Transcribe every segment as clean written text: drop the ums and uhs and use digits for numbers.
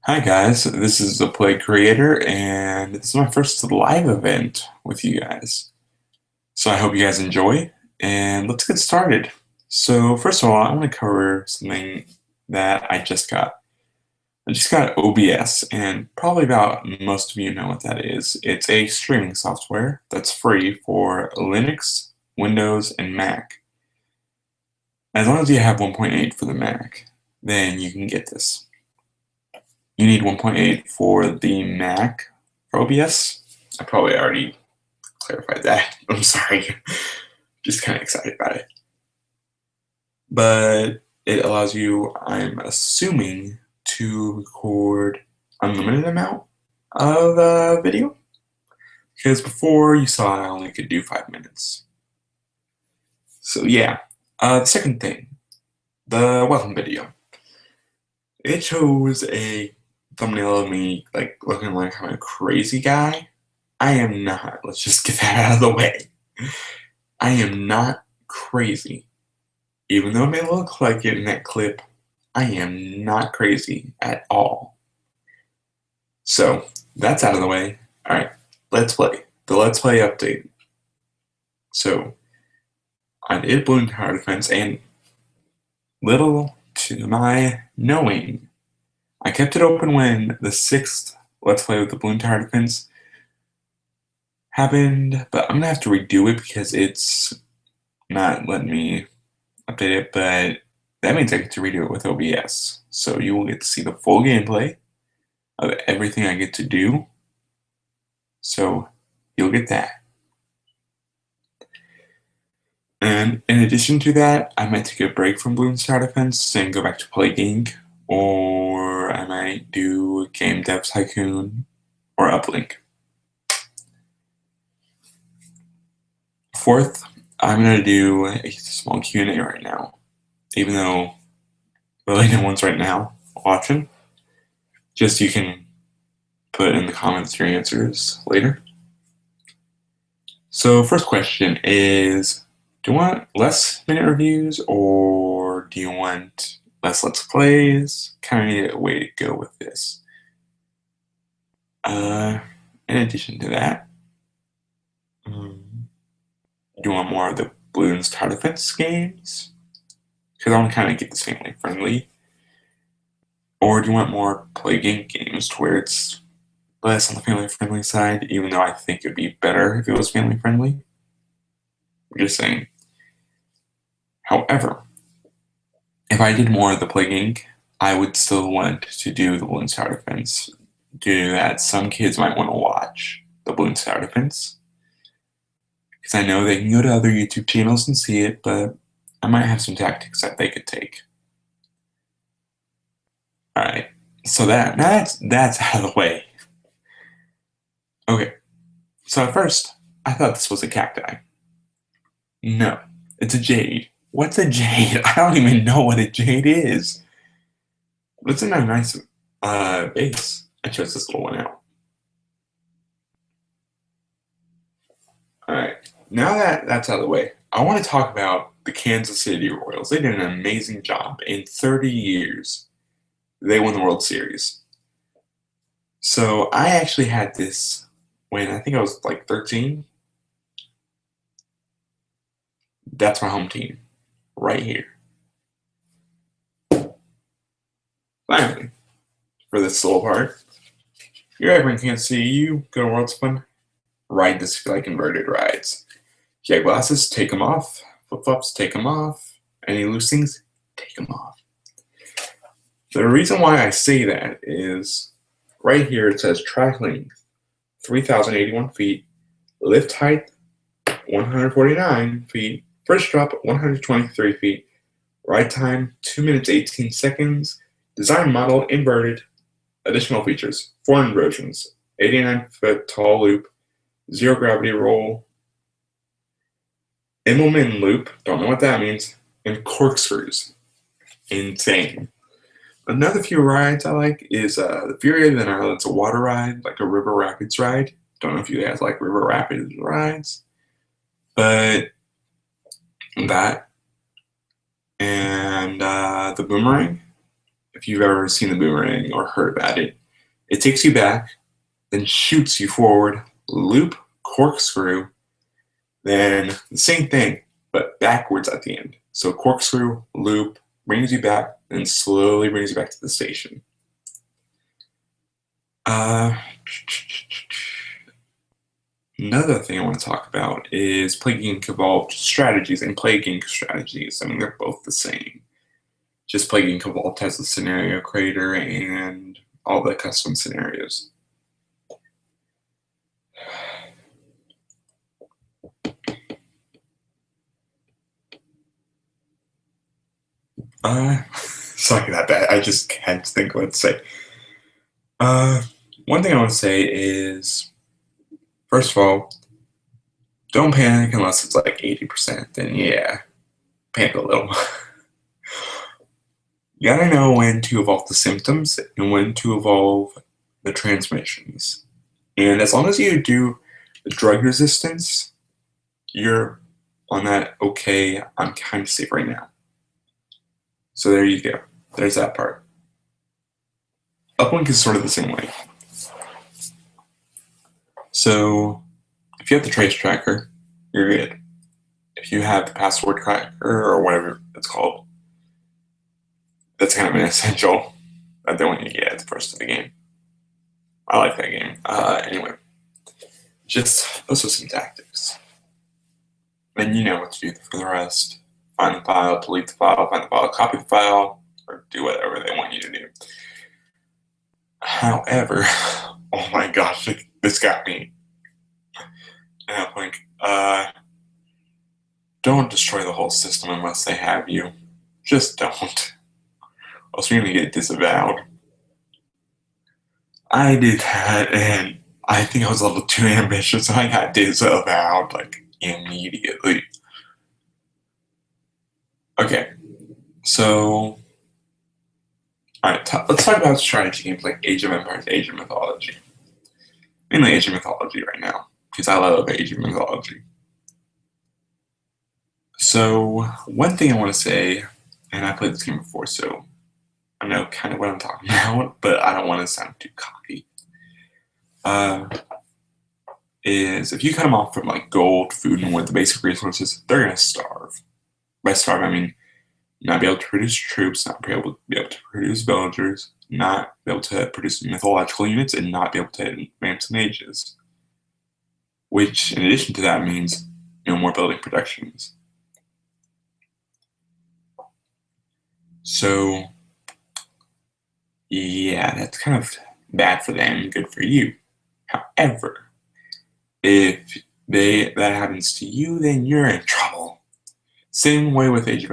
Hi guys, this is the Play Creator, and this is my first live event with you guys. So I hope you guys enjoy, and let's get started. So first of all, I want to cover something that I just got. I just got OBS, and probably about most of you know what that is. It's a streaming software that's free for Linux, Windows, and Mac. As long as you have 1.8 for the Mac, then you can get this. You need 1.8 for the Mac for OBS. I probably already clarified that. I'm sorry. Just kind of excited about it. But it allows you, I'm assuming, to record unlimited amount of video. Because before you saw I only could do 5 minutes. So yeah. The second thing, the welcome video. It shows a thumbnail of me like looking like I'm a crazy guy. I am not. Let's just get that out of the way. I am not crazy. Even though it may look like it in that clip, I am not crazy at all. So that's out of the way. Alright, let's play. The Let's Play update. So I did Balloon Tower Defense, and little to my knowing, I kept it open when the 6th Let's Play with the Balloon Tower Defense happened, but I'm gonna have to redo it because it's not letting me update it, but that means I get to redo it with OBS. So you will get to see the full gameplay of everything I get to do. So you'll get that. And in addition to that, I might take a break from Balloon Tower Defense and go back to Plague, or I might do Game Dev Tycoon or Uplink. Fourth, I'm gonna do a small Q&A right now, even though really no one's right now watching. Just you can put in the comments your answers later. So first question is, do you want less minute reviews or do you want less Let's Plays? Kind of a way to go with this. In addition to that, do you want more of the Bloons Tower Defense games? Because I want to kind of get this family friendly. Or do you want more Plague Inc. games to where it's less on the family friendly side, even though I think it would be better if it was family friendly? I'm just saying. However, if I did more of the Plague Inc., I would still want to do the Bloons Tower Defense due to that some kids might want to watch the Bloons Tower Defense. Because I know they can go to other YouTube channels and see it, but I might have some tactics that they could take. Alright, so that's out of the way. Okay, so at first, I thought this was a cacti. No, it's a jade. What's a jade? I don't even know what a jade is. But it's a nice base. I chose this little one out. Alright, now that that's out of the way, I want to talk about the Kansas City Royals. They did an amazing job. In 30 years, they won the World Series. So I actually had this when I think I was like 13. That's my home team, right here. Finally, for this little part, if you're ever in Kansas City, you go to World's Fun, ride this like inverted rides. If you have glasses, take them off. Flip-flops, take them off. Any loose things, take them off. The reason why I say that is right here it says track length 3,081 feet, lift height 149 feet, first drop 123 feet, ride time 2 minutes 18 seconds, design model inverted, additional features 4 inversions, 89-foot tall loop, 0 gravity roll, Immelman loop, don't know what that means, and corkscrews. Insane. Another few rides I like is the Fury of the Nile. It's a water ride, like a river rapids ride. Don't know if you guys like river rapids rides, but that and the Boomerang. if you've ever seen the boomerang or heard about it, it takes you back, then shoots you forward, loop, corkscrew, then the same thing, but backwards at the end. So corkscrew, loop, brings you back, and slowly brings you back to the station. Another thing I want to talk about is Plague Inc. Evolved strategies and Plague Inc. strategies. I mean, they're both the same. Just Plague Inc. Evolved has the scenario creator and all the custom scenarios. Sorry about that. I just can't think what to say. One thing I want to say is, first of all, don't panic unless it's like 80%. Then yeah, panic a little. You gotta know when to evolve the symptoms and when to evolve the transmissions. And as long as you do the drug resistance, you're on that okay, I'm kind of safe right now. So there you go. There's that part. Uplink is sort of the same way. So if you have the trace tracker, you're good. If you have the password cracker or whatever it's called, that's kind of an essential that they want you to get at the first of the game. I like that game. Anyway, just those are some tactics. Then you know what to do for the rest. Find the file, delete the file, find the file, copy the file, or do whatever they want you to do. However, oh my gosh, this got me. And I'm like, don't destroy the whole system unless they have you. Just don't. Else you're gonna get disavowed. I did that, and I think I was a little too ambitious, and I got disavowed like immediately. Okay, so alright, let's talk about strategy games like Age of Empires, Age of Mythology. Mainly Age of Mythology right now, because I love Age of Mythology. So one thing I want to say, and I played this game before, so I know kind of what I'm talking about, but I don't want to sound too cocky. Is if you cut them off from like gold, food, and wood, the basic resources, they're gonna starve. By starve, I mean not be able to produce troops, not be able to produce villagers, not be able to produce mythological units, and not be able to advance in ages. Which, in addition to that, means no more building productions. So, yeah, that's kind of bad for them, good for you. However, if that happens to you, then you're in trouble. Same way with Age of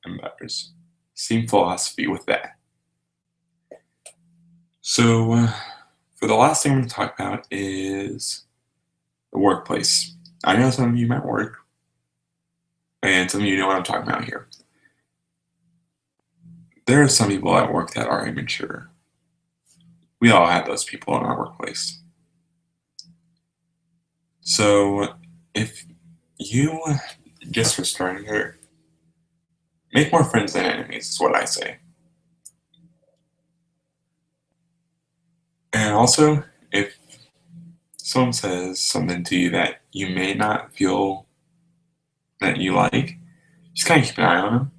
Empires. Same philosophy with that. So, for the last thing I'm going to talk about is the workplace. I know some of you might work, and some of you know what I'm talking about here. There are some people at work that are immature. We all have those people in our workplace. So, if you, just for starting here, make more friends than enemies is what I say. And also, if someone says something to you that you may not feel that you like, just kind of keep an eye on them.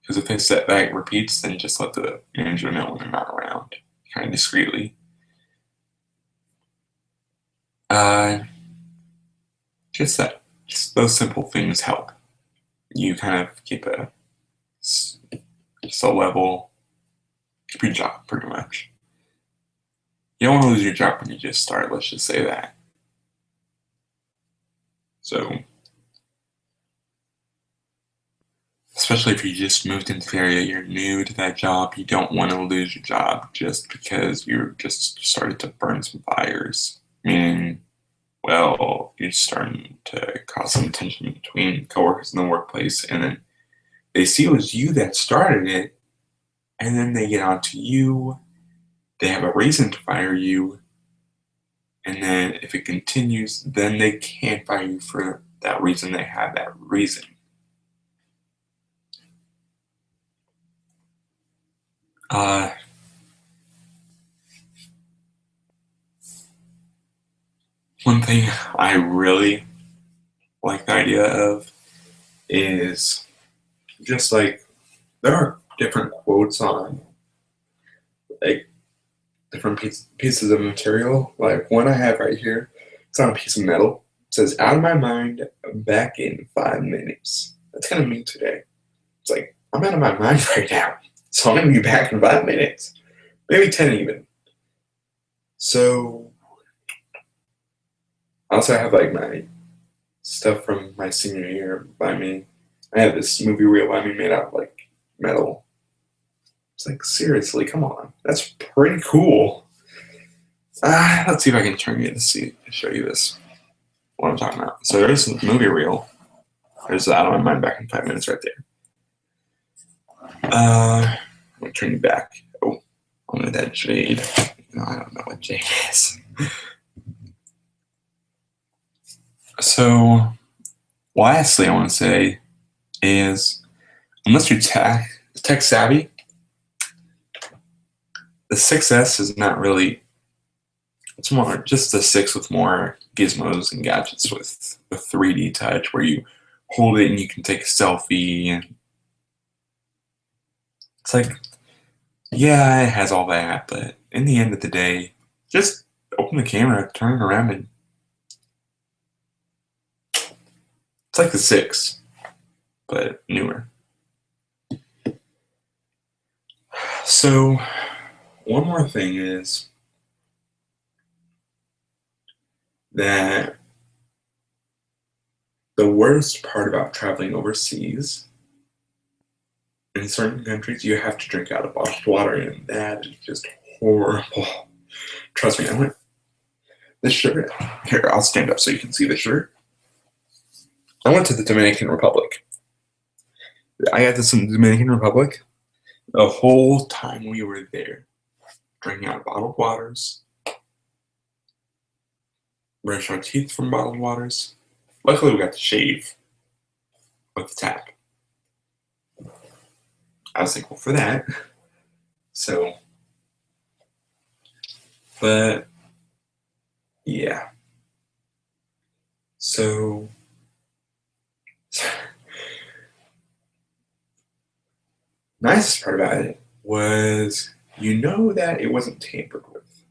Because if that repeats, then just let the manager know when they're not around, kind of discreetly. Just those simple things help. You kind of keep just a level, keep your job pretty much. You don't want to lose your job when you just start, let's just say that. So, especially if you just moved into the area, you're new to that job, you don't want to lose your job just because you just started to burn some fires. Meaning, well, you're starting to cause some tension between coworkers in the workplace, and then they see it was you that started it, and then they get onto you, they have a reason to fire you, and then if it continues, then they can't fire you for that reason. They have that reason. Uh, One thing I really like the idea of is just like there are different quotes on like different pieces of material. Like one I have right here, it's on a piece of metal. It says, "Out of my mind, back in 5 minutes." That's kind of me today. It's like I'm out of my mind right now, so I'm gonna be back in 5 minutes, maybe 10 even. So I also have like my stuff from my senior year by me. I have this movie reel by me made out of like metal. It's like seriously, come on, that's pretty cool. Let's see if I can turn you to show you this. What I'm talking about. So there's the movie reel. There's Out of My Mind back in 5 minutes right there. I'm gonna turn you back. Oh, I'm gonna that jade. No, I don't know what jade is. So lastly, I want to say is unless you're tech savvy, the 6S is not really. It's more just the 6 with more gizmos and gadgets with 3D touch, where you hold it and you can take a selfie, and it's like, yeah, it has all that, but in the end of the day, just open the camera, turn it around, and it's like the 6, but newer. So, one more thing is that the worst part about traveling overseas, in certain countries, you have to drink out of bottled water, and that is just horrible. Trust me, I went. This shirt. Here, I'll stand up so you can see the shirt. I went to the Dominican Republic. I got this in the Dominican Republic. The whole time we were there, drinking out of bottled waters, brush our teeth from bottled waters. Luckily, we got to shave with the tap. I was thankful for that. So, but yeah. So, nicest part about it was you know that it wasn't tampered with.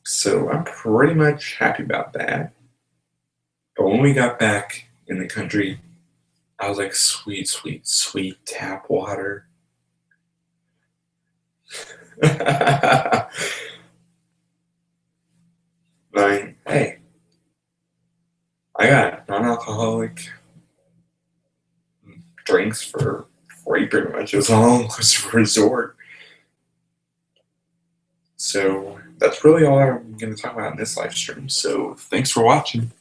So I'm pretty much happy about that. But when we got back in the country, I was like, sweet, sweet, sweet tap water. Like, hey, I got non-alcoholic drinks for free pretty much. It was an all-inclusive resort. So that's really all I'm going to talk about in this live stream. So thanks for watching.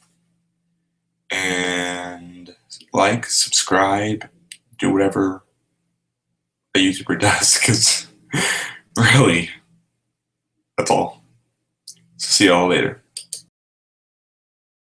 And like, subscribe, do whatever a YouTuber does, because really, that's all. So see y'all later.